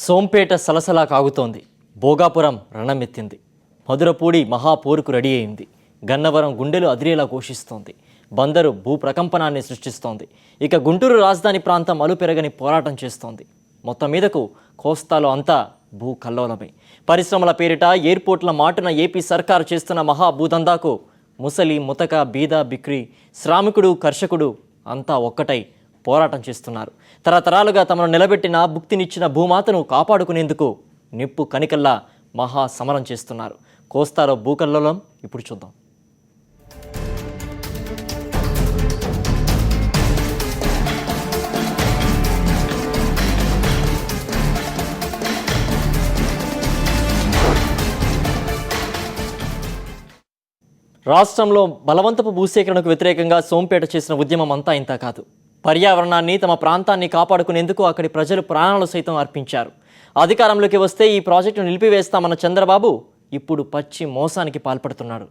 Sompeta సలసలా కాగుతోంది. Bhogapuram రణమెత్తింది. Madhurapudi మహాపూరుకు ready అయింది. గన్నవరం గుండెలు అదిరేలా ఘోషిస్తోంది. బందరు భూ ప్రకంపనాన్ని సృష్టిస్తోంది. ఇక గుంటూరు రాజధాని ప్రాంతం అలుపెరగని పోరాటం చేస్తోంది. మొత్తం మీదకు కోస్తాలో అంతా భూ కల్లోలమే. పరిశ్రమల పేరిట ఎయిర్పోర్ట్ల మాటున ఏపీ సర్కారు చేస్తున్న మహాభూదందాకు ముసలి ముతక బీద బిక్రీ శ్రామికుడు కర్షకుడు అంతా ఒక్కటై పోరాటం చేస్తున్నారు. తరతరాలుగా తమను నిలబెట్టిన భుక్తినిచ్చిన భూమాతను కాపాడుకునేందుకు నిప్పు కనికల్లా మహా సమరం చేస్తున్నారు. కోస్తాలో భూకల్లోలం ఇప్పుడు చూద్దాం. రాష్ట్రంలో బలవంతపు భూసేకరణకు వ్యతిరేకంగా సోంపేట చేసిన ఉద్యమం అంతా ఇంత కాదు. పర్యావరణాన్ని తమ ప్రాంతాన్ని కాపాడుకునేందుకు అక్కడి ప్రజలు ప్రాణాలు సైతం అర్పించారు. అధికారంలోకి వస్తే ఈ ప్రాజెక్టును నిలిపివేస్తామన్న చంద్రబాబు ఇప్పుడు పచ్చి మోసానికి పాల్పడుతున్నాడు.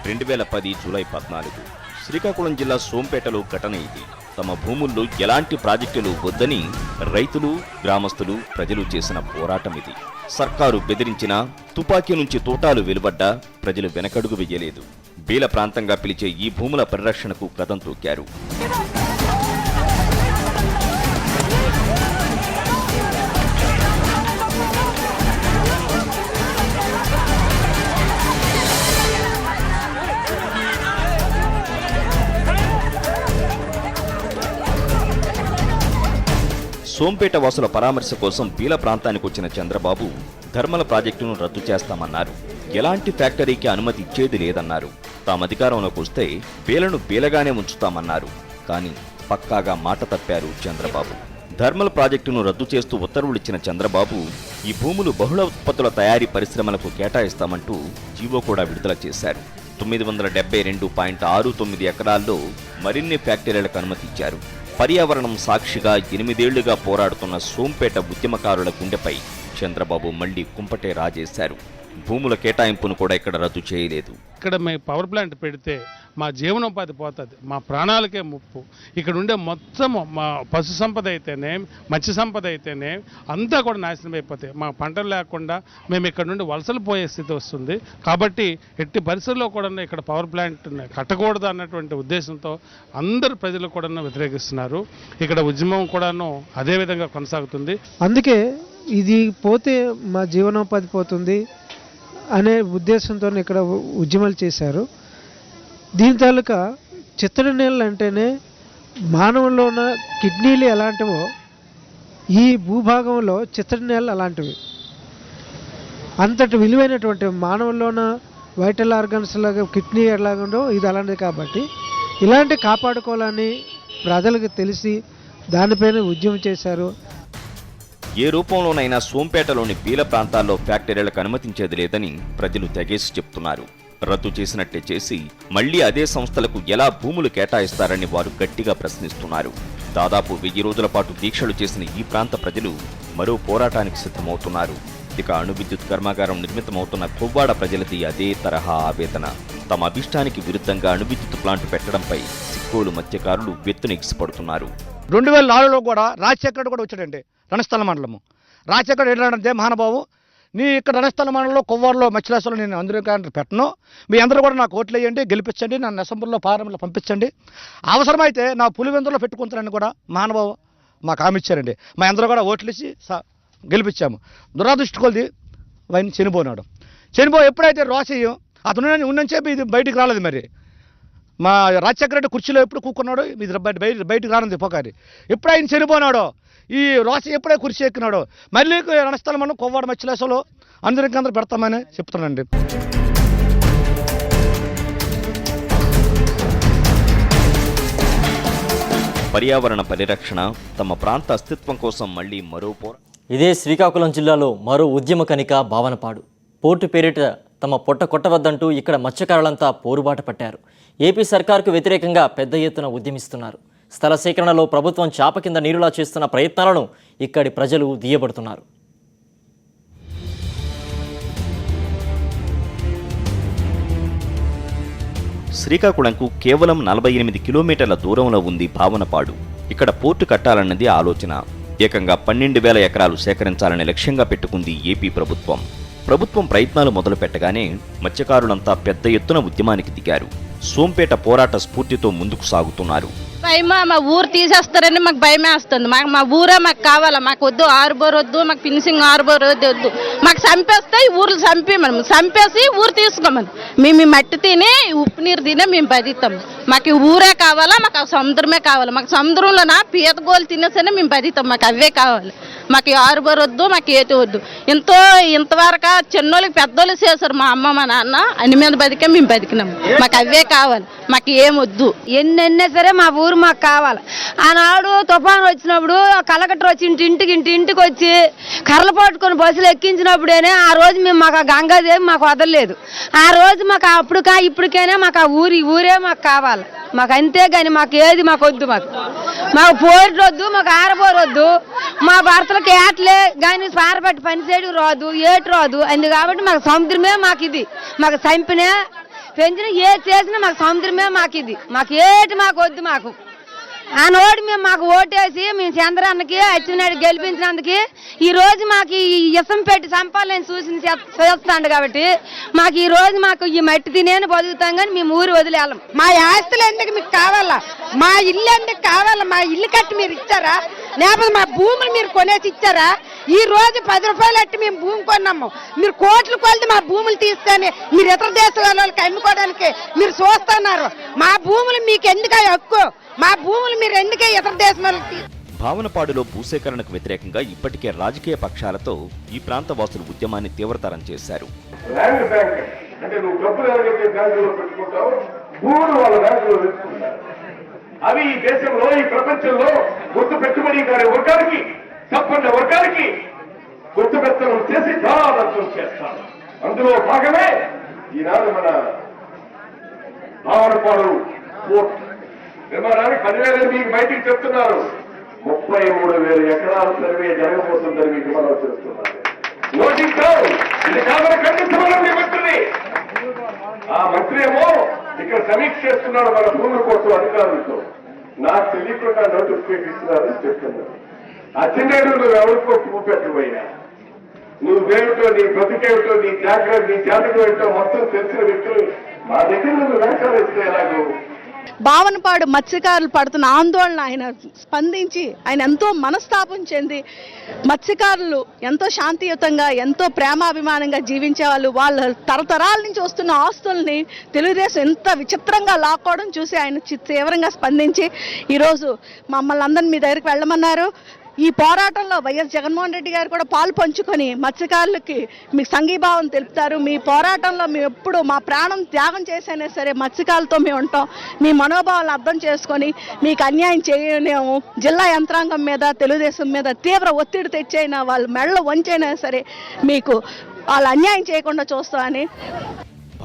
2010 జూలై 14 శ్రీకాకుళం జిల్లా సోంపేటలో ఘటన ఇది. తమ భూముల్లో ఎలాంటి ప్రాజెక్టులు వద్దని రైతులు, గ్రామస్తులు, ప్రజలు చేసిన పోరాటం ఇది. సర్కారు బెదిరించినా, తుపాకీ నుంచి తోటాలు వెలువడ్డా ప్రజలు వెనకడుగు వెయ్యలేదు. బీల ప్రాంతంగా పిలిచే ఈ భూముల పరిరక్షణకు కదం తొక్కారు. సోంపేట వాసుల పరామర్శ కోసం బీల ప్రాంతానికి వచ్చిన చంద్రబాబు ధర్మల ప్రాజెక్టును రద్దు చేస్తామన్నారు. ఎలాంటి ఫ్యాక్టరీకి అనుమతి ఇచ్చేది లేదన్నారు. తాము అధికారంలోకి వస్తే బీలను బీలగానే ఉంచుతామన్నారు. కానీ పక్కాగా మాట తప్పారు చంద్రబాబు. ధర్మల ప్రాజెక్టును రద్దు చేస్తూ ఉత్తర్వులిచ్చిన చంద్రబాబు ఈ భూములు బహుళ ఉత్పత్తుల తయారీ పరిశ్రమలకు కేటాయిస్తామంటూ జీవో కూడా విడుదల చేశారు. 972.69 ఎకరాల్లో మరిన్ని ఫ్యాక్టరీలకు అనుమతి ఇచ్చారు. పర్యావరణం సాక్షిగా 8 ఏళ్లుగా పోరాడుతున్న సోంపేట ఉద్యమకారుల గుండెపై చంద్రబాబు మళ్లీ కుంపటే రాజేశారు. భూముల కేటాయింపును కూడా ఇక్కడ రద్దు చేయలేదు. ఇక్కడ మేము పవర్ ప్లాంట్ పెడితే మా జీవనోపాధి పోతుంది, మా ప్రాణాలకే ముప్పు. ఇక్కడ ఉండే మొత్తము మా పశు సంపద అయితేనే, మత్స్య సంపద అయితేనే అంతా కూడా నాశనం అయిపోతాయి. మా పంటలు లేకుండా మేము ఇక్కడ నుండి వలసలు పోయే స్థితి వస్తుంది. కాబట్టి ఎట్టి పరిస్థితుల్లో కూడా ఇక్కడ పవర్ ప్లాంట్ కట్టకూడదు అన్నటువంటి ఉద్దేశంతో అందరు ప్రజలు కూడా వ్యతిరేకిస్తున్నారు. ఇక్కడ ఉద్యమం కూడాను అదేవిధంగా కొనసాగుతుంది. అందుకే ఇది పోతే మా జీవనోపాధి పోతుంది అనే ఉద్దేశంతో ఇక్కడ ఉద్యమాలు చేశారు. దీని తాలూకా చిత్తడి నీళ్ళు అంటేనే మానవుల్లో ఉన్న కిడ్నీలు ఎలాంటివో ఈ భూభాగంలో చిత్తడి నీళ్ళు అలాంటివి. అంతటి విలువైనటువంటి మానవుల్లో ఉన్న వైటల్ ఆర్గన్స్ లాగా కిడ్నీ ఎలాగుండో ఇది అలాంటిది. కాబట్టి ఇలాంటి కాపాడుకోవాలని ప్రజలకు తెలిసి దానిపైన ఉద్యమం చేశారు. ఏ రూపంలోనైనా సోంపేటలోని బీల ప్రాంతాల్లో ఫ్యాక్టరీలకు అనుమతించేది లేదని ప్రజలు తెగేసి చెప్తున్నారు. రద్దు చేసినట్టే చేసి మళ్లీ అదే సంస్థలకు ఎలా భూములు కేటాయిస్తారని వారు గట్టిగా ప్రశ్నిస్తున్నారు. దాదాపు 1000 రోజుల పాటు దీక్షలు చేసిన ఈ ప్రాంత ప్రజలు మరో పోరాటానికి సిద్ధమవుతున్నారు. ఇక అణు విద్యుత్ కర్మాగారం నిర్మితమవుతున్న కొవ్వాడ ప్రజలది అదే తరహా ఆవేదన. తమ అభిష్టానికి విరుద్ధంగా అణు విద్యుత్ ప్లాంట్ పెట్టడంపై సిక్కోలు మత్స్యకారులు వెత్తునెగిసిపడుతున్నారు. 2004లో కూడా రాజశేఖర్ కూడా వచ్చాడండి రణస్థల మండలము. రాజశేఖర్ ఏంటంటే మహానుభావు, నీ ఇక్కడ రణస్థల మండలంలో కొవ్వాడలో మత్స్యరాశులు నేను అందరూ పెట్టను, మీ అందరూ కూడా నాకు ఓట్లు వేయండి, గెలిపించండి, నన్ను అసెంబ్లీలో పార్లమెంట్లో పంపించండి, అవసరమైతే నా పులివెందులో పెట్టుకుంటానని కూడా మహానుభావు మాకు హామీ ఇచ్చారండి. మా అందరూ కూడా ఓట్లు ఇచ్చి గెలిపించాము. దురదృష్టి కొలిది ఆయన చనిపోయినాడు. ఎప్పుడైతే రోసయ్యం అతను ఉన్నని చెప్పి ఇది బయటికి రాలేదు. మరి మా రాజశేఖర రెడ్డి కుర్చీలో ఎప్పుడు కూకున్నాడో ఇది బయటికి రానుంది పోకారి. ఎప్పుడు ఆయన చనిపోయినాడో ఈ రోస ఎప్పుడే కుర్చీ ఎక్కినాడో మళ్ళీ రణస్థలం మనం కొవ్వాడ మత్స్యలేసలో అందరికీ పెడతామని చెప్తున్నానండి. పర్యావరణ పరిరక్షణ, తమ ప్రాంత అస్తిత్వం కోసం మళ్లీ మరో ఇదే శ్రీకాకుళం జిల్లాలో మరో ఉద్యమ కనిక భావనపాడు. పోర్టు పేరిట తమ పొట్ట కొట్టవద్దంటూ ఇక్కడ మత్స్యకారులంతా పోరుబాట పట్టారు. ఏపీ సర్కారుకు వ్యతిరేకంగా పెద్ద ఎత్తున ఉద్యమిస్తున్నారు. స్థల సేకరణలో ప్రభుత్వం చాప కింద నీరులా చేస్తున్న ప్రయత్నాలను ఇక్కడి ప్రజలు దుయ్యబడుతున్నారు. శ్రీకాకుళంకు కేవలం 48 కిలోమీటర్ల దూరంలో ఉంది భావనపాడు. ఇక్కడ పోర్టు కట్టాలన్నది ఆలోచన. ఏకంగా 12,000 ఎకరాలు సేకరించాలని లక్ష్యంగా పెట్టుకుంది ఏపీ ప్రభుత్వం. ప్రభుత్వం ప్రయత్నాలు మొదలు పెట్టగానే మత్స్యకారులంతా పెద్ద ఎత్తున ఉద్యమానికి దిగారు. సోంపేట పోరాట స్ఫూర్తితో ముందుకు సాగుతున్నారు. భయమా, మా ఊరు తీసేస్తారని మాకు భయమే వస్తుంది. మా ఊరే మాకు కావాలా, మాకు వద్దు హార్బర్ వద్దు, మాకు ఫినిషింగ్ హార్బర్ వద్దు. మాకు చంపేస్తే ఈ ఊర్లు చంపేమను, చంపేసి ఊరు తీసుకోమను. మేము ఈ మట్టి తిని ఉప్పు నీరు తినే మేము బతుకుతాం. మాకు ఈ ఊరే కావాలా, మాకు సముద్రమే కావాలి. మాకు సముద్రంలో పీత గోలు తినేసనే మేము బతుకుతాం. మాకు అవే కావాలి. మాకు హార్బర్ వద్దు, మాకు ఏటి వద్దు. ఇంతవరకు చిన్నోళ్ళకి పెద్దోళ్ళు చేశారు. మా అమ్మ మా నాన్న అన్ని మీద బతికే మేము బతికినాము. మాకు అవే కావాలి, మాకు ఏమొద్దు. ఎన్నెన్నా సరే మా ఊరు మాకు కావాలి. ఆనాడు తుఫాను వచ్చినప్పుడు కలెక్టర్ వచ్చి ఇంటికి వచ్చి కర్రలు పట్టుకొని బస్సులు ఎక్కించినప్పుడేనే ఆ రోజు మేము మాకు గంగాదేవి మాకు వదలలేదు. ఆ రోజు మాకు ఇప్పటికైనా మాకు ఆ ఊరే మాకు కావాలి. మాకు అంతేగాని మాకు ఏది మాకు వద్దు. మాకు పోరు వద్దు, మాకు ఆరబోరొద్దు. మా భర్తలకు ఏట్లే కానీ పారబెట్టి పని చేయడం రాదు, ఏటు రాదు. అందు కాబట్టి మాకు సముద్రమే మాకు ఇది. మాకు చంపినా పెంచిన ఏది చేసినా మాకు సముద్రమే మాకు ఇది. మాకు ఏటి మాకు వద్దు. మాకు ఆనోడు మాకు ఓటేసి మేము చంద్రానికి అచ్చెన్నాయుడు గెలిపించినందుకు ఈ రోజు మాకు ఈ ఇసం పెట్టి చంపాలని చేస్తాడు. కాబట్టి మాకు ఈ రోజు మాకు ఈ మట్టి తినేని బతుకుతాం కానీ మేము ఊరు వదిలేళ్ళం. మా ఆస్తులు ఎందుకు మీకు కావాలా? మా ఇల్లు ఎందుకు కావాలా? మా ఇల్లు కట్టి మీరు ఇచ్చారా? లేకపోతే మా భూములు మీరు కొనేసి ఇచ్చారా? ఈ రోజు 10 రూపాయలు అట్టి మేము భూమి కొన్నాము. మీరు కోట్లు కొలిది మా భూములు తీసుకొని మీరు ఇతర దేశాల వాళ్ళకి అమ్ముకోవడానికి మీరు చూస్తున్నారు. మా భూములు మీకు ఎందుకు హక్కు? మా భూములు మీరు ఎందుకే ఇతర దేశం వాళ్ళకి? భావనపాడులో భూసేకరణకు వ్యతిరేకంగా ఇప్పటికే రాజకీయ పక్షాలతో ఈ ప్రాంత వాసులు ఉద్యమాన్ని తీవ్రతరం చేశారు. ల్యాండ్ బ్యాంక్ అంటే నువ్వు డబ్బులు ఎవరైతే బ్యాంకులో పెట్టుకుంటావు, భూములు వాళ్ళ బ్యాంకులో పెట్టుకుంటారు. అవి ఈ దేశంలో, ఈ ప్రపంచంలో గుర్తు పెట్టుబడి వర్గానికి, సంపన్న వర్గానికి గుర్తు పెత్తనం చేసి చాలా నష్టం చేస్తారు. అందులో భాగమే ఈనాడు మన భావనపాడు పోర్ట్ నిర్మాణానికి 10,000 మీకు బయటికి చెప్తున్నారు. 33,000 ఎకరాల సర్వే జరగబోతుందని మీకు మనం చేస్తున్నారు. నోటించావు ఇది కాదని ఖండించమని మంత్రి. ఆ మంత్రి ఏమో ఇక్కడ సమీక్ష చేస్తున్నాడు మన భూముల కోసం అధికారులతో. నాకు తెలియకుండా నోటిఫికేషన్ ఇస్తున్నారని చెప్తున్నారు. అచ్చెన్నాయుడు నువ్వు ఎవరికో చూపెట్టబోయినా నువ్వేమిటో, నీ బ్రతికేమిటో, నీ జాతకం ఏంటో మొత్తం తెలిసిన వ్యక్తులు మా దగ్గర నువ్వు వ్యాఖ్యలు ఇస్తే ఎలాగో. భావనపాడు మత్స్యకారులు పడుతున్న ఆందోళన ఆయన స్పందించి ఆయన ఎంతో మనస్తాపం చెంది మత్స్యకారులు ఎంతో శాంతియుతంగా ఎంతో ప్రేమాభిమానంగా జీవించే వాళ్ళ తరతరాల నుంచి వస్తున్న ఆస్తుల్ని తెలుగుదేశం ఎంత విచిత్రంగా లాక్కోవడం చూసి ఆయన తీవ్రంగా స్పందించి ఈరోజు మమ్మల్ని అందరినీ మీ దగ్గరికి వెళ్ళమన్నారు. ఈ పోరాటంలో వైఎస్ జగన్మోహన్ రెడ్డి గారు కూడా పాలు పంచుకొని మత్స్యకారులకి మీకు సంఘీభావం తెలుపుతారు. మీ పోరాటంలో మేము ఎప్పుడు మా ప్రాణం త్యాగం చేసైనా సరే మత్స్యకారులతో మేము ఉంటాం. మీ మనోభావాలు అర్థం చేసుకొని మీకు అన్యాయం చేయలేము. జిల్లా యంత్రాంగం మీద, తెలుగుదేశం మీద తీవ్ర ఒత్తిడి తెచ్చైనా వాళ్ళు మెడలో వంచైనా సరే మీకు వాళ్ళు అన్యాయం చేయకుండా చూస్తామని.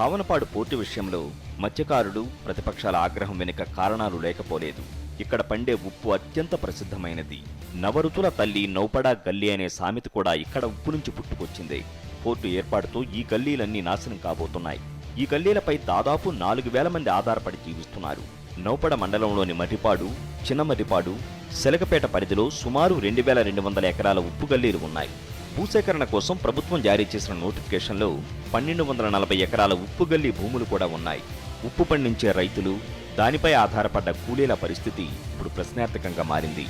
భావనపాడు పోర్టు విషయంలో మత్స్యకారులు, ప్రతిపక్షాల ఆగ్రహం వెనుక కారణాలు లేకపోలేదు. ఇక్కడ పండే ఉప్పు అత్యంత ప్రసిద్ధమైనది. నవరుతుల తల్లి నౌపడా గల్లీ అనే సామెత కూడా ఇక్కడ ఉప్పు నుంచి పుట్టుకొచ్చింది. పోర్టు ఏర్పాటుతో ఈ గల్లీలన్నీ నాశనం కాబోతున్నాయి. ఈ గల్లీలపై దాదాపు 4,000 మంది ఆధారపడి జీవిస్తున్నారు. నౌపడ మండలంలోని మర్రిపాడు, చిన్న మర్రిపాడు, సెలకపేట పరిధిలో సుమారు 2,200 ఎకరాల ఉప్పు గల్లీలు ఉన్నాయి. భూసేకరణ కోసం ప్రభుత్వం జారీ చేసిన నోటిఫికేషన్లో 1,240 ఎకరాల ఉప్పు గల్లీ భూములు కూడా ఉన్నాయి. ఉప్పు పండించే రైతులు, దానిపై ఆధారపడ్డ కూలీల పరిస్థితి ఇప్పుడు ప్రశ్నార్థకంగా మారింది.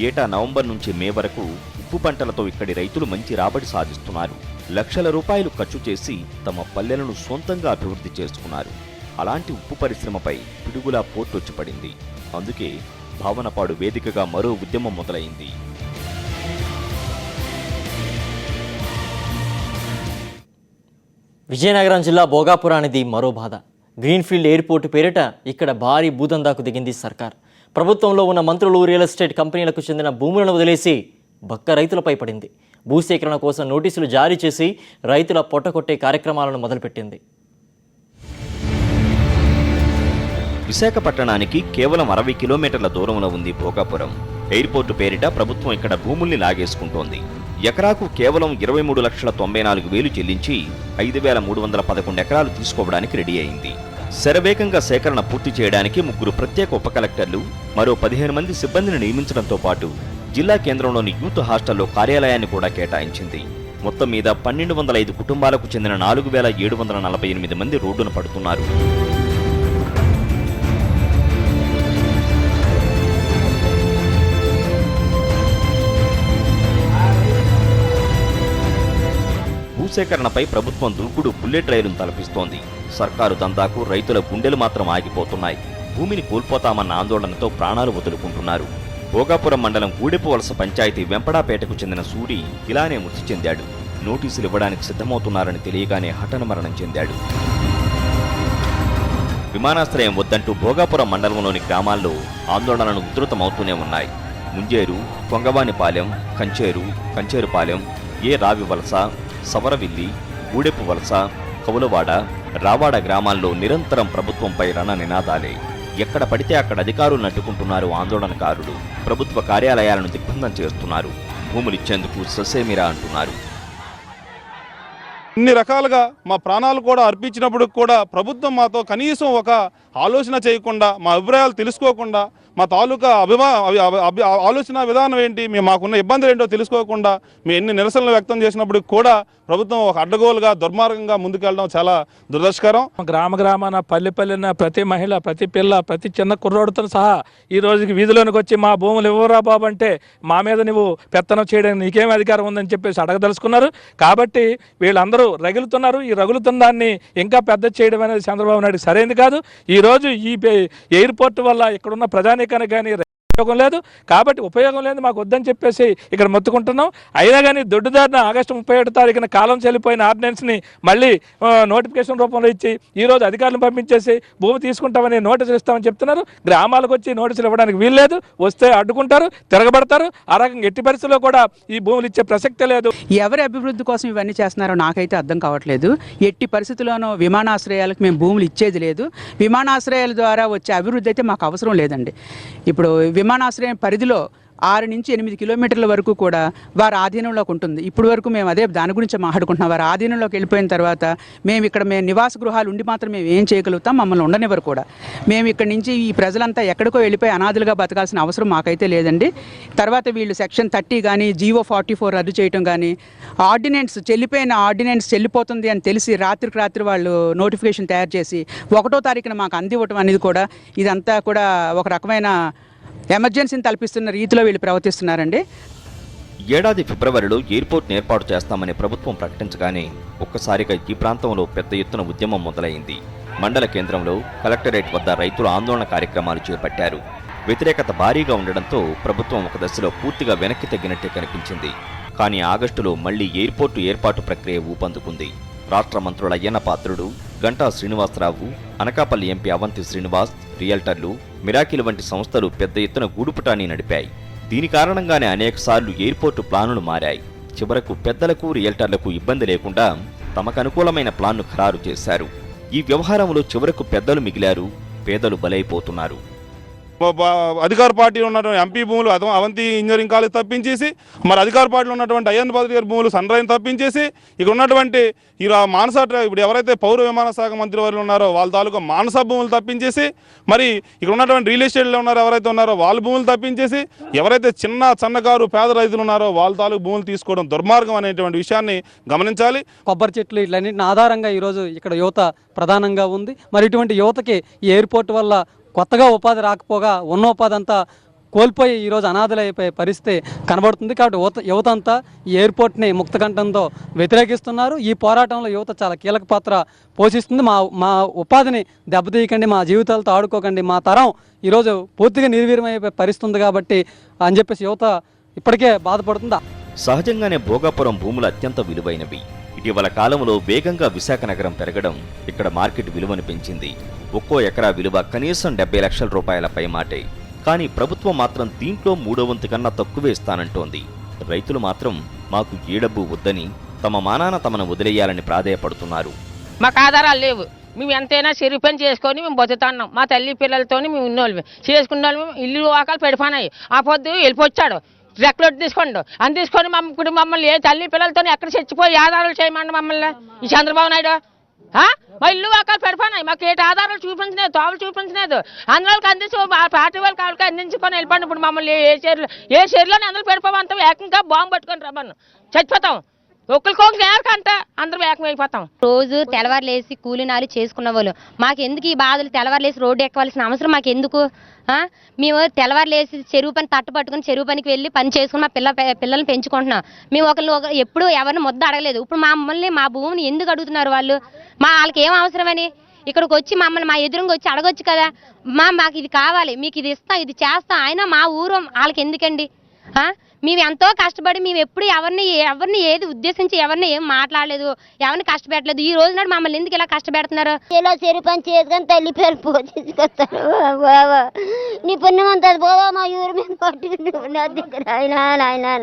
ఏటా నవంబర్ నుంచి మే వరకు ఉప్పు పంటలతో ఇక్కడి రైతులు మంచి రాబడి సాధిస్తున్నారు. లక్షల రూపాయలు ఖర్చు చేసి తమ పల్లెలను సొంతంగా అభివృద్ధి చేసుకున్నారు. అలాంటి ఉప్పు పరిశ్రమపై పిడుగులా పోర్టు వచ్చి పడింది. అందుకే భావనపాడు వేదికగా మరో ఉద్యమం మొదలైంది. విజయనగరం జిల్లా భోగాపురానిది మరో బాధ. గ్రీన్ఫీల్డ్ ఎయిర్పోర్టు పేరిట ఇక్కడ భారీ భూదందాకు దిగింది సర్కార్. ప్రభుత్వంలో ఉన్న మంత్రులు, రియల్ ఎస్టేట్ కంపెనీలకు చెందిన భూములను వదిలేసి బక్క రైతులపై పడింది. భూసేకరణ కోసం నోటీసులు జారీ చేసి రైతుల పొట్టకొట్టే కార్యక్రమాలను మొదలుపెట్టింది. విశాఖపట్టణానికి కేవలం 60 కిలోమీటర్ల దూరంలో ఉంది భోగాపురం. ఎయిర్పోర్టు పేరిట ప్రభుత్వం ఇక్కడ భూముల్ని లాగేసుకుంటోంది. ఎకరాకు కేవలం 23,94,000 చెల్లించి 5,311 ఎకరాలు తీసుకోవడానికి రెడీ అయింది. శరవేగంగా సేకరణ పూర్తి చేయడానికి 3 ప్రత్యేక ఉప కలెక్టర్లు, మరో 15 మంది సిబ్బందిని నియమించడంతో పాటు జిల్లా కేంద్రంలోని యూత్ హాస్టల్లో కార్యాలయాన్ని కూడా కేటాయించింది. మొత్తం మీద 1205 కుటుంబాలకు చెందిన 4748 మంది రోడ్డున పడుతున్నారు. భూసేకరణపై ప్రభుత్వం దూకుడు బుల్లెట్ రైలును తలపిస్తోంది. సర్కారు దందాకు రైతుల గుండెలు మాత్రం ఆగిపోతున్నాయి. భూమిని కోల్పోతామన్న ఆందోళనతో ప్రాణాలు వదులుకుంటున్నారు. భోగాపురం మండలం గూడెపు వలస పంచాయతీ వెంపడాపేటకు చెందిన సూరి ఇలానే మృతి చెందాడు. నోటీసులు ఇవ్వడానికి సిద్ధమవుతున్నారని తెలియగానే హఠాన మరణం చెందాడు. విమానాశ్రయం వద్దంటూ భోగాపురం మండలంలోని గ్రామాల్లో ఆందోళనలు ఉధృతమవుతూనే ఉన్నాయి. ముంజేరు, కొంగవానిపాలెం, కంచేరుపాలెం, రావి వలస, సవరవిల్లి, గూడెపు వలస, కవులవాడ, రావాడ గ్రామాల్లో నిరంతరం ప్రభుత్వంపై రణ నినాదాలే. ఎక్కడ పడితే అక్కడ అధికారులను అడ్డుకుంటున్నారు ఆందోళనకారులు. ప్రభుత్వ కార్యాలయాలను దిగ్బంధం చేస్తున్నారు. భూములిచ్చేందుకు ససేమిరా అంటున్నారు. ఇన్ని రకాలుగా మా ప్రాణాలు కూడా అర్పించినప్పుడు కూడా ప్రభుత్వం మాతో కనీసం ఒక ఆలోచన చేయకుండా, మా అభిప్రాయాలు తెలుసుకోకుండా, మా తాలూకా ఆలోచన విధానం ఏంటి, మాకున్న ఇబ్బందులు ఏంటో తెలుసుకోకుండా మేము ఎన్ని నిరసనలు వ్యక్తం చేసినప్పుడు కూడా ప్రభుత్వం ఒక అడ్డగోలుగా దుర్మార్గంగా ముందుకెళ్ళడం చాలా దురదృష్టకరం. గ్రామాన పల్లెన ప్రతి మహిళ, ప్రతి పిల్ల, ప్రతి చిన్న కుర్రోడుతో సహా ఈ రోజుకి వీధిలోనికి వచ్చి మా భూములు ఇవ్వరా బాబు అంటే మా మీద నువ్వు పెత్తనం చేయడానికి నీకేం అధికారం ఉందని చెప్పేసి అడగదలుచుకున్నారు. కాబట్టి వీళ్ళందరూ రగులుతున్నారు. ఈ రగులుతున్న దాన్ని ఇంకా పెద్ద చేయడం అనేది చంద్రబాబు నాయుడు సరైనది కాదు. ఈ రోజు ఈ ఎయిర్పోర్ట్ వల్ల ఇక్కడున్న ప్రజానీకానికి కానీ ఉపయోగం లేదు. కాబట్టి ఉపయోగం లేదు, మాకు వద్దని చెప్పేసి ఇక్కడ మొత్తుకుంటున్నాం. అయినా కానీ దొడ్డుదారిన ఆగస్టు 31 తారీఖున కాలం చెల్లిపోయిన ఆర్డినెన్స్ని మళ్ళీ నోటిఫికేషన్ రూపంలో ఇచ్చి ఈరోజు అధికారులను పంపించేసి భూమి తీసుకుంటామని నోటీసులు ఇస్తామని చెప్తున్నారు. గ్రామాలకు వచ్చి నోటీసులు ఇవ్వడానికి వీల్లేదు. వస్తే అడ్డుకుంటారు, తిరగబడతారు. ఆ రకంగా ఎట్టి పరిస్థితుల్లో కూడా ఈ భూములు ఇచ్చే ప్రసక్తే లేదు. ఎవరి అభివృద్ధి కోసం ఇవన్నీ చేస్తున్నారో నాకైతే అర్థం కావట్లేదు. ఎట్టి పరిస్థితుల్లోనూ విమానాశ్రయాలకు మేము భూములు ఇచ్చేది లేదు. విమానాశ్రయాల ద్వారా వచ్చే అభివృద్ధి అయితే మాకు అవసరం లేదండి. ఇప్పుడు విమానాశ్రయం పరిధిలో 6 నుంచి 8 కిలోమీటర్ల వరకు కూడా వారి ఆధీనంలోకి ఉంటుంది. ఇప్పుడు వరకు మేము అదే దాని గురించి మాట్లాడుకుంటున్నాం. వారి ఆధీనంలోకి వెళ్ళిపోయిన తర్వాత మేము నివాస గృహాలు ఉండి మాత్రం మేము ఏం చేయగలుగుతాం, మమ్మల్ని ఉండనివ్వరు కూడా. మేము ఇక్కడ నుంచి ఈ ప్రజలంతా ఎక్కడికో వెళ్ళిపోయి అనాథలుగా బతకాల్సిన అవసరం మాకైతే లేదండి. తర్వాత వీళ్ళు సెక్షన్ 30 కానీ జీవో 44 రద్దు చేయటం కానీ, చెల్లిపోయిన ఆర్డినెన్స్ చెల్లిపోతుంది అని తెలిసి రాత్రికి రాత్రి వాళ్ళు నోటిఫికేషన్ తయారు చేసి 1వ తారీఖున మాకు అందివ్వటం అనేది కూడా ఇదంతా కూడా ఒక రకమైన ఎమర్జెన్సీని తలపిస్తున్న రీతిలో వీళ్ళు ప్రవర్తిస్తున్నారండి. ఏడాది ఫిబ్రవరిలో ఎయిర్పోర్ట్ను ఏర్పాటు చేస్తామని ప్రభుత్వం ప్రకటించగానే ఒక్కసారిగా ఈ ప్రాంతంలో పెద్ద ఎత్తున ఉద్యమం మొదలైంది. మండల కేంద్రంలో కలెక్టరేట్ వద్ద రైతులు ఆందోళన కార్యక్రమాలు చేపట్టారు. వ్యతిరేకత భారీగా ఉండడంతో ప్రభుత్వం ఒక దశలో పూర్తిగా వెనక్కి తగ్గినట్టే కనిపించింది. కానీ ఆగస్టులో మళ్లీ ఎయిర్పోర్టు ఏర్పాటు ప్రక్రియ ఊపందుకుంది. రాష్ట్ర మంత్రుల అయ్యన్న పాత్రుడు, గంటా శ్రీనివాసరావు, అనకాపల్లి ఎంపీ అవంతి శ్రీనివాస్, రియల్టర్లు, మిరాకిల్ వంటి సంస్థలు పెద్ద ఎత్తున గూడుపుటాన్ని నడిపాయి. దీని కారణంగానే అనేకసార్లు ఎయిర్పోర్టు ప్లానులు మారాయి. చివరకు పెద్దలకు, రియల్టర్లకు ఇబ్బంది లేకుండా తమకు అనుకూలమైన ప్లాన్ను ఖరారు చేశారు. ఈ వ్యవహారంలో చివరకు పెద్దలు మిగిలారు, పేదలు బలైపోతున్నారు. అధికార పార్టీలో ఉన్నటువంటి ఎంపీ భూములు అవంతి ఇంజనీరింగ్ కాలేజ్ తప్పించేసి, మరి అధికార పార్టీలో ఉన్నటువంటి అయ్యన్న పాత్రుడు గారి భూములు సన్ రైన్ తప్పించేసి, ఇక్కడ ఉన్నటువంటి ఈ మానస ఇప్పుడు ఎవరైతే పౌర విమాన శాఖ మంత్రి వారు ఉన్నారో వాళ్ళ తాలూకా మానస భూములు తప్పించేసి, మరి ఇక్కడ ఉన్నటువంటి రియల్ ఎస్టేట్లో ఎవరైతే ఉన్నారో వాళ్ళ భూములు తప్పించేసి, ఎవరైతే చిన్నకారు పేద రైతులు ఉన్నారో వాళ్ళ తాలూకు భూములు తీసుకోవడం దుర్మార్గం అనేటువంటి విషయాన్ని గమనించాలి. కొబ్బరి చెట్లు ఇట్లన్నింటిని ఆధారంగా ఈరోజు ఇక్కడ యువత ప్రధానంగా ఉంది. మరి ఇటువంటి యువతకి ఈ ఎయిర్పోర్ట్ వల్ల కొత్తగా ఉపాధి రాకపోగా ఉన్న ఉపాధి అంతా కోల్పోయి ఈరోజు అనాథలైపోయే పరిస్థితి కనబడుతుంది. కాబట్టి యువత అంతా ఈ ఎయిర్పోర్ట్ని ముక్తకంఠంతో వ్యతిరేకిస్తున్నారు. ఈ పోరాటంలో యువత చాలా కీలక పాత్ర పోషిస్తుంది. మా ఉపాధిని దెబ్బతీయకండి, మా జీవితాలతో ఆడుకోకండి, మా తరం ఈరోజు పూర్తిగా నిర్వీర్యమైపోయే పరిస్థితుంది కాబట్టి అని చెప్పేసి యువత ఇప్పటికే బాధపడుతుంది. సహజంగానే భోగాపురం భూములు అత్యంత విలువైనవి. ఇటీవల కాలంలో వేగంగా విశాఖ నగరం పెరగడం ఇక్కడ మార్కెట్ విలువను పెంచింది. ఒక్కో ఎకరా విలువ కనీసం 70 లక్షల రూపాయల పైమాటే. కానీ ప్రభుత్వం మాత్రం దీంట్లో 3వ వంతు కన్నా తక్కువే ఇస్తానంటోంది. రైతులు మాత్రం మాకు ఏ డబ్బు వద్దని తమ మానాన తమను వదిలేయాలని ప్రాధేయపడుతున్నారు. మాకు ఆధారాలు లేవు. మేము ఎంతైనా చెరువు పని చేసుకొని మేము బతుకుతున్నాం. మా తల్లి పిల్లలతో మేము ఉన్నోళ్ళు చేసుకున్న వాళ్ళు ఇల్లు వాకాలు పెడిపోయినాయి. ఆ పొద్దు వెళ్ళిపోచ్చాడు రెక్కలొట్టు తీసుకోండి అని తీసుకొని ఇప్పుడు మమ్మల్ని ఏ తల్లి పిల్లలతో ఎక్కడ చచ్చిపోయి ఆధారాలు చేయమండి మమ్మల్ని ఈ చంద్రబాబు నాయుడు. మా ఇల్లు వాకాలు పెడిపోయినాయి, మాకు ఏటి ఆధారాలు చూపించలేదు, తోవలు చూపించలేదు. అందులోకి అందించి ఆ పార్టీ వాళ్ళకి వాళ్ళకి అందించుకొని వెళ్ళిపోండి. ఇప్పుడు మమ్మల్ని ఏ చర్యలోనే అందరూ పెడిపోమంటాం, ఏకంగా బాంబు పట్టుకొని రమ్మను చచ్చిపోతాం. ఒక్కరికొకరు ఏకంట అందరూ ఏకం అయిపోతాం. రోజు తెల్లవారులేసి కూలినాలు చేసుకున్న వాళ్ళు మాకు ఎందుకు ఈ బాధలు? తెల్లవారులేసి రోడ్డు ఎక్కవలసిన అవసరం మాకు ఎందుకు? మేము తెల్లవారులేసి చెరువు పని తట్టు పట్టుకుని చెరువు పనికి వెళ్ళి పని చేసుకుని మా పిల్లల్ని పెంచుకుంటున్నాం. మేము ఒకరు ఎప్పుడు ఎవరిని ముద్ద అడగలేదు. ఇప్పుడు మమ్మల్ని మా భూమిని ఎందుకు అడుగుతున్నారు వాళ్ళు? వాళ్ళకి ఏం అవసరమని ఇక్కడికి వచ్చి మమ్మల్ని మా ఎదురుగా వచ్చి అడగొచ్చు కదా, మాకు ఇది కావాలి, మీకు ఇది ఇస్తాం, ఇది చేస్తాం. అయినా మా ఊరు వాళ్ళకి ఎందుకండి? మేము ఎంతో కష్టపడి మేము ఎప్పుడు ఎవరిని ఏది ఉద్దేశించి ఎవరిని ఏం మాట్లాడలేదు, ఎవరిని కష్టపెట్టలేదు. ఈ రోజు నాడు మమ్మల్ని ఎందుకు ఇలా కష్టపెడుతున్నారు? ఇలా చెరు పని చేసుకొని తల్లి పేరు పోషించుకొస్తారు. బాబా నీ పుణ్యమంతా బాబా మా ఊరి మీద పట్టింది నా దగ్గర. ఆయన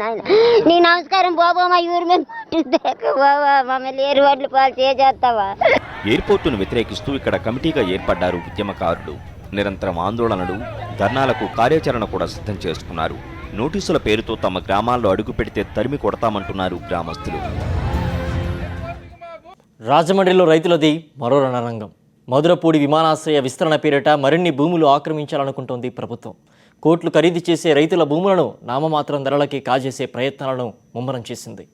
నీ నమస్కారం బాబా మా ఊరి మీద పట్టింది బాబా, మమ్మల్ని ఏరు వాటిని పాలు చేస్తావా? ఎయిర్పోర్టును వ్యతిరేకిస్తూ ఇక్కడ కమిటీగా ఏర్పడ్డారు ఉద్యమకారులు. నిరంతరం ఆందోళనలు, ధర్నాలకు కార్యాచరణ కూడా సిద్ధం చేసుకున్నారు. నోటీసుల పేరుతో తమ గ్రామాల్లో అడుగు పెడితే తరిమి కొడతామంటున్నారు గ్రామస్తులు. రాజమండ్రిలో రైతులది మరో రణరంగం. మధురపూడి విమానాశ్రయ విస్తరణ పేరిట మరిన్ని భూములు ఆక్రమించాలనుకుంటోంది ప్రభుత్వం. కోట్లు ఖరీదు చేసే రైతుల భూములను నామమాత్రం ధరలకి కాజేసే ప్రయత్నాలను ముమ్మరం చేసింది.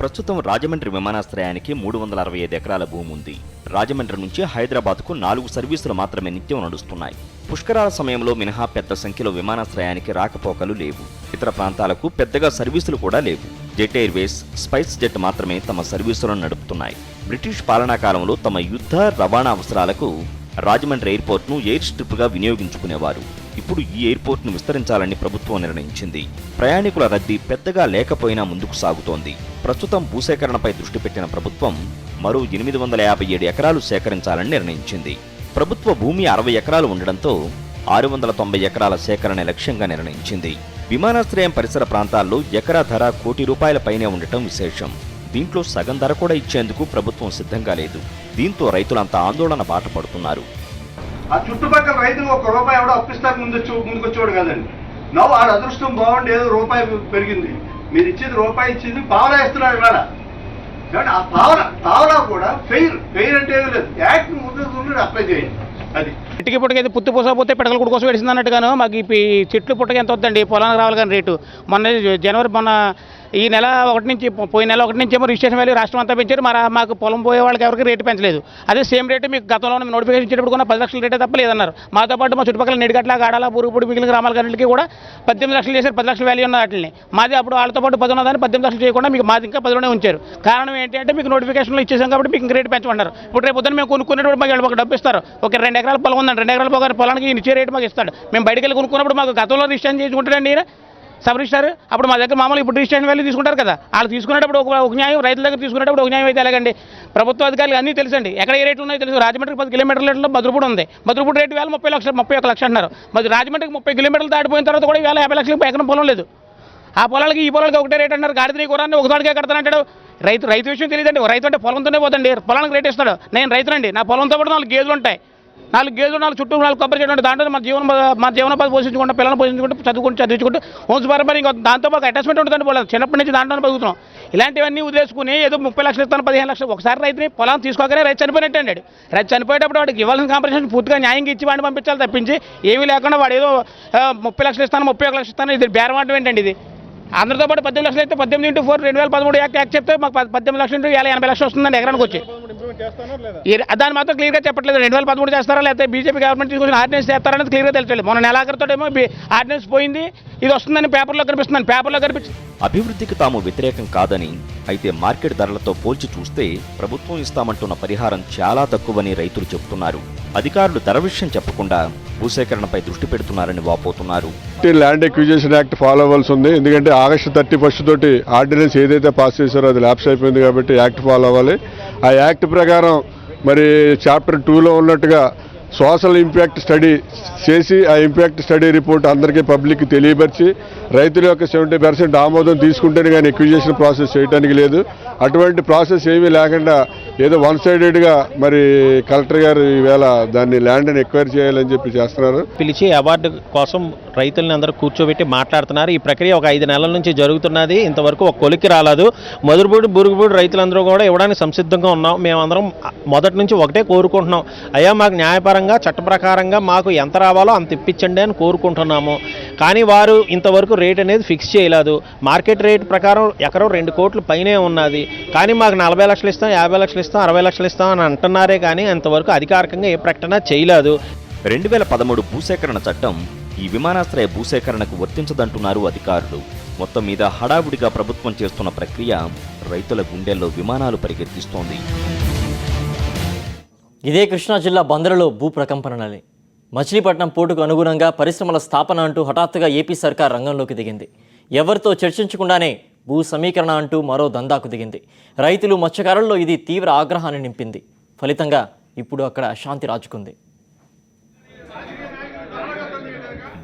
ప్రస్తుతం రాజమండ్రి విమానాశ్రయానికి 365 ఎకరాల భూమి ఉంది. రాజమండ్రి నుంచి హైదరాబాద్కు 4 సర్వీసులు మాత్రమే నిత్యం నడుస్తున్నాయి. పుష్కరాల సమయంలో మినహా పెద్ద సంఖ్యలో విమానాశ్రయానికి రాకపోకలు లేవు. ఇతర ప్రాంతాలకు పెద్దగా సర్వీసులు కూడా లేవు. జెట్ ఎయిర్వేస్, స్పైస్ జెట్ మాత్రమే తమ సర్వీసులను నడుపుతున్నాయి. బ్రిటిష్ పాలనా కాలంలో తమ యుద్ధ రవాణా అవసరాలకు రాజమండ్రి ఎయిర్పోర్ట్ను ఎయిర్ స్ట్రిప్గా వినియోగించుకునేవారు. ఇప్పుడు ఈ ఎయిర్పోర్ట్ను విస్తరించాలని ప్రభుత్వం నిర్ణయించింది. ప్రయాణికుల రద్దీ పెద్దగా లేకపోయినా ముందుకు సాగుతోంది. ప్రస్తుతం భూసేకరణపై దృష్టి పెట్టిన ప్రభుత్వం మరో 857 ఎకరాలు సేకరించాలని నిర్ణయించింది. ప్రభుత్వ భూమి 60 ఎకరాలు ఉండడంతో 690 ఎకరాల సేకరణ లక్ష్యంగా నిర్ణయించింది. విమానాశ్రయం పరిసర ప్రాంతాల్లో ఎకరా ధర ₹1,00,00,000 పైనే ఉండటం విశేషం. దీంట్లో సగం ధర కూడా ఇచ్చేందుకు ప్రభుత్వం సిద్ధంగా లేదు. దీంతో రైతులంతా ఆందోళన బాట పడుతున్నారు. ఆ చుట్టుపక్కల రైతులు ₹1 ఎవడో అప్పిస్తారు ముందుకొచ్చేవాడు కదండి. నవ్వు ఆడ అదృష్టం బాగుండి ఏదో రూపాయి పెరిగింది. మీరు ఇచ్చేది రూపాయి ఇచ్చింది పావలా ఇస్తున్నారు ఇవాళ. ఆ పావలా కూడా ఫెయిర్ అంటే ఏమీ లేదు. యాక్ట్ ముందు అప్లై చేయండి. అది చెట్టుకి పుట్టకైతే పుత్తి పోసపోతే పిడకల కూడా కోసం వేసింది అన్నట్టుగాను మాకు ఈ చెట్లు పుట్టక ఎంత వద్దండి పొలానికి రావాలి కానీ రేటు. మొన్న ఈ నెల 1 నుంచి పోయిన నెల 1 నుంచి ఏమో రిజిస్ట్రేషన్ వాల్యూ రాష్ట్రం అంతా పెంచారు. మాకు పొలం పోయే వాళ్ళకి ఎవరికి రేటు పెంచలేదు. అదే సేమ్ రేటు మీకు గతంలో నోటిఫికేషన్ ఇచ్చేటప్పుడు కూడా 10 లక్షల రేటే తప్ప లేదన్నారు. మాతో పాటు మా చుట్టుపక్కల నిడిగట్ల గాడాల బూరుగుపూడి మిగిలిన గ్రామాలన్నింటికి కూడా 18 లక్షలు చేశారు. 10 లక్షల వాల్యూ ఉన్న వాటిని మాది అప్పుడు వాళ్ళతో పాటు 10 ఉన్నదాన్ని 18 లక్షలు చేయకుండా మీకు మాది ఇంకా 10లోనే ఉంచారు. కారణం ఏంటంటే మీకు నోటిఫికేషన్లో ఇచ్చేసాం కాబట్టి మీకు రేటు పెంచమన్నారు. ఇప్పుడు రేపు పొద్దున మేము కొనుక్కునేటప్పుడు మాకు ఒక డబ్బు ఇస్తారు. ఒక 2 ఎకరాల పొలం ఉందండి, 2 ఎకరాల పొలానికి ఇచ్చే రేటు మాకు ఇస్తాడు. మేము బయటకు వెళ్ళి కొనుక్కున్నప్పుడు మాకు గతంలో రిజిస్ట్రేషన్ చేసుకుంటాడండి ఈయన సబ్ రిజిస్టర్. అప్పుడు మా దగ్గర మామూలు ఇప్పుడు రిజిస్ట్రేషన్ వాల్యూ తీసుకుంటారు కదా, వాళ్ళు తీసుకునేటప్పుడు ఒక న్యాయం, రైతుల దగ్గర తీసుకునేటప్పుడు ఒక న్యాయం అయితే ఎలాగండి. ప్రభుత్వ అధికారులు అన్నీ తెలుసండి, ఎక్కడ ఏ రేట్లు ఉన్నాయో తెలుసు. రాజమండ్రికి 10 కిలోమీటర్ల మధురపూడి ఉంది. మధురపూడి రేటు వేళ 31 లక్షలు అంటున్నారు. మరి రాజమండ్రికి 30 కిలోమీటర్లు దాటిపోయిన తర్వాత కూడా వేళ 50 లక్షలకు ఎకరం పొలం లేదు. ఆ పొలాలకి ఈ పొలాలకి ఒకటే రేట్ అంటారు. గాడిద కూరాన్ని ఒకదానికే కడతానంటాడు. రైతు విషయం తెలియదండి. రైతు అంటే పొలంతోనే పోతండి, పొలానికి రేట్ ఇస్తాడు. నేను రైతునండి, నా పొలంతో పాటు 4 గేదెలు ఉంటాయి. 4 గేదెలు 4 చుట్టూ 4 కొబ్బరి చెట్లు ఉంటాయి. దాంట్లో మా జీవనోపాధి పోషించుకుంటూ పిల్లలు పోషించుకుంటూ చదివించుకుంటూ హోమ్స్ పరంపర ఇంకా దాంతో మాకు అటాచ్మెంట్ ఉంటుందండి. పొలం చిన్నప్పటి నుంచి దాంట్లోనే బతుకుతున్నాం. ఇలాంటివన్నీ వదిలేసుకుని ఏదో 30 లక్షలు ఇస్తాను 15 లక్షలు ఒకసారి రైతుని పొలం తీసుకోకనే రైతు చనిపోయినట్టు అండి. రైతు చనిపోయేటప్పుడు వాడికి ఇవ్వాల్సిన కాంపెన్సేషన్ పూర్తిగా న్యాయంగా ఇచ్చి వాడిని పంపించాలి తప్పించి ఏమీ లేకుండా వాడు ఏదో 30 లక్షలు ఇస్తాను 31 లక్షలు ఇస్తాను ఇది బేరమాటం ఏంటండి. ఇది అందరితో పాటు 18 లక్షలు అయితే 18x4 2013 యాక్ట్ చెప్తే మాకు 18 లక్షలు 80 లక్షలు వస్తుందండి ఎకరానికి వచ్చి. దాన్ని మాత్రం క్లియర్గా చెప్పట్లేదు. 2013 చేస్తారా లేకపోతే బీజేపీ గవర్నమెంట్ తీసుకొచ్చిన ఆర్డినెన్స్ చేస్తారనేది క్లియర్గా తెలియలేదు. మొన్న నెలాఖరుతో ఏమో ఆర్డినెన్స్ పోయింది, ఇది వస్తుందని పేపర్లో కనిపిస్తుంది. అభివృద్ధికి తాము వ్యతిరేకం కాదని, అయితే మార్కెట్ ధరలతో పోల్చి చూస్తే ప్రభుత్వం ఇస్తామంటున్న పరిహారం చాలా తక్కువని రైతులు చెబుతున్నారు. అధికారులు ధర విషయం చెప్పకుండా భూసేకరణపై దృష్టి పెడుతున్నారని వాపోతున్నారు. ల్యాండ్ ఎక్విజిషన్ యాక్ట్ ఫాలో అవ్వాల్సి ఉంది. ఎందుకంటే August 31 తోటి ఆర్డినెన్స్ ఏదైతే పాస్ చేశారో అది ల్యాప్స్ అయిపోయింది కాబట్టి యాక్ట్ ఫాలో అవ్వాలి. ఆ యాక్ట్ ప్రకారం మరి చాప్టర్ 2లో ఉన్నట్టుగా సోషల్ ఇంపాక్ట్ స్టడీ చేసి ఆ ఇంపాక్ట్ స్టడీ రిపోర్ట్ అందరికీ పబ్లిక్కి తెలియపరిచి రైతుల యొక్క 70% ఆమోదం తీసుకుంటేనే కానీ ఎక్విజిషన్ ప్రాసెస్ చేయడానికి లేదు. అటువంటి ప్రాసెస్ ఏమీ లేకుండా ఏదో వన్ సైడెడ్గా మరి కలెక్టర్ గారు ఈవేళ దాన్ని ల్యాండ్ని ఎక్వైర్ చేయాలని చెప్పి చేస్తున్నారు. పిలిచి అవార్డు కోసం రైతులని అందరూ కూర్చోబెట్టి మాట్లాడుతున్నారు. ఈ ప్రక్రియ ఒక 5 నెలల నుంచి జరుగుతున్నది. ఇంతవరకు ఒక కొలికి రాలేదు. మధురపూడి బురుగుపూడి రైతులందరూ కూడా ఇవ్వడానికి సంసిద్ధంగా ఉన్నాం. మేమందరం మొదటి నుంచి ఒకటే కోరుకుంటున్నాం, అయ్యా మాకు న్యాయపరంగా చట్ట ప్రకారంగా మాకు ఎంత రావాలో అంత ఇప్పించండి అని కోరుకుంటున్నాము. కానీ వారు ఇంతవరకు రేట్ అనేది ఫిక్స్ చేయలేదు. మార్కెట్ రేట్ ప్రకారం ఎకరం 2 కోట్ల పైనే ఉన్నది. కానీ మాకు 40 లక్షలు ఇస్తాం, 50 లక్షలు ఇస్తాం, 60 లక్షలు ఇస్తాం అని అంటున్నారే కానీ అంతవరకు అధికారికంగా ఏ ప్రకటన చేయలేదు. 2013 భూసేకరణ చట్టం ఈ విమానాశ్రయ భూసేకరణకు వర్తించదంటున్నారు అధికారులు. మొత్తం మీద హడావుడిగా ప్రభుత్వం చేస్తున్న ప్రక్రియ రైతుల గుండెల్లో విమానాలు పరిగెత్తిస్తోంది. ఇదే కృష్ణా జిల్లా బందరులో భూ ప్రకంపనలే. మచిలీపట్నం పోర్టుకు అనుగుణంగా పరిశ్రమల స్థాపన అంటూ హఠాత్తుగా ఏపీ సర్కార్ రంగంలోకి దిగింది. ఎవరితో చర్చించకుండానే భూ సమీకరణ అంటూ మరో దందాకు దిగింది. రైతులు మత్స్యకారుల్లో ఇది తీవ్ర ఆగ్రహాన్ని నింపింది. ఫలితంగా ఇప్పుడు అక్కడ అశాంతి రాజుకుంది.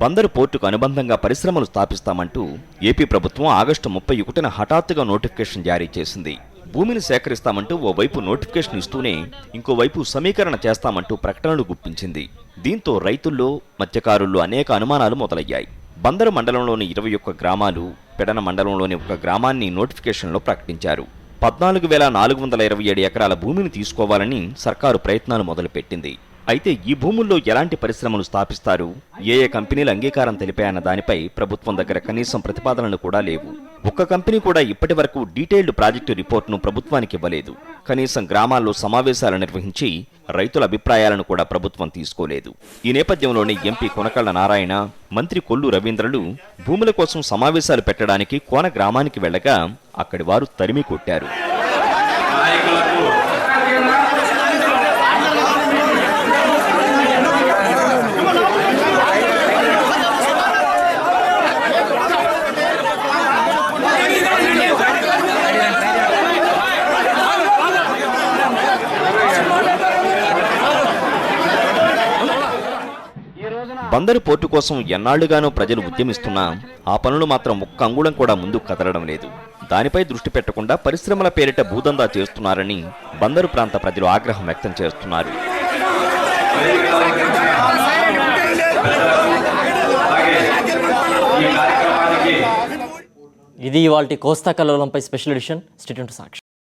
బందరు పోర్టుకు అనుబంధంగా పరిశ్రమలు స్థాపిస్తామంటూ ఏపీ ప్రభుత్వం ఆగస్టు 31న హఠాత్తుగా నోటిఫికేషన్ జారీ చేసింది. భూమిని సేకరిస్తామంటూ ఓవైపు నోటిఫికేషన్ ఇస్తూనే ఇంకోవైపు సమీకరణ చేస్తామంటూ ప్రకటనలు గుప్పించింది. దీంతో రైతుల్లో మత్స్యకారుల్లో అనేక అనుమానాలు మొదలయ్యాయి. బందరు మండలంలోని 21 గ్రామాలు, పెడన మండలంలోని 1 గ్రామాన్ని నోటిఫికేషన్లో ప్రకటించారు. 14,427 ఎకరాల భూమిని తీసుకోవాలని సర్కారు ప్రయత్నాలు మొదలుపెట్టింది. అయితే ఈ భూముల్లో ఎలాంటి పరిశ్రమలు స్థాపిస్తారు, ఏ కంపెనీలు అంగీకారం తెలిపాయన్న దానిపై ప్రభుత్వం దగ్గర కనీసం ప్రతిపాదనలు కూడా లేవు. ఒక్క కంపెనీ కూడా ఇప్పటి వరకు డీటెయిల్డ్ ప్రాజెక్టు రిపోర్టును ప్రభుత్వానికి ఇవ్వలేదు. కనీసం గ్రామాల్లో సమావేశాలు నిర్వహించి రైతుల అభిప్రాయాలను కూడా ప్రభుత్వం తీసుకోలేదు. ఈ నేపథ్యంలోనే ఎంపీ కొనకళ్ళ నారాయణ, మంత్రి కొల్లు రవీంద్రలు భూముల కోసం సమావేశాలు పెట్టడానికి కోన గ్రామానికి వెళ్లగా అక్కడి వారు తరిమి కొట్టారు. బందరు పోర్టు కోసం ఎన్నాళ్లుగానో ప్రజలు ఉద్యమిస్తున్నా ఆ పనులు మాత్రం ఒక్క అంగుళం కూడా ముందుకు కదలడం లేదు. దానిపై దృష్టి పెట్టకుండా పరిశ్రమల పేరిట భూదందా చేస్తున్నారని బందరు ప్రాంత ప్రజలు ఆగ్రహం వ్యక్తం చేస్తున్నారు. ఇది ఇవాల్టి కోస్తా కల్లోలంపై స్పెషల్ ఎడిషన్. స్టేట్ సాక్షి.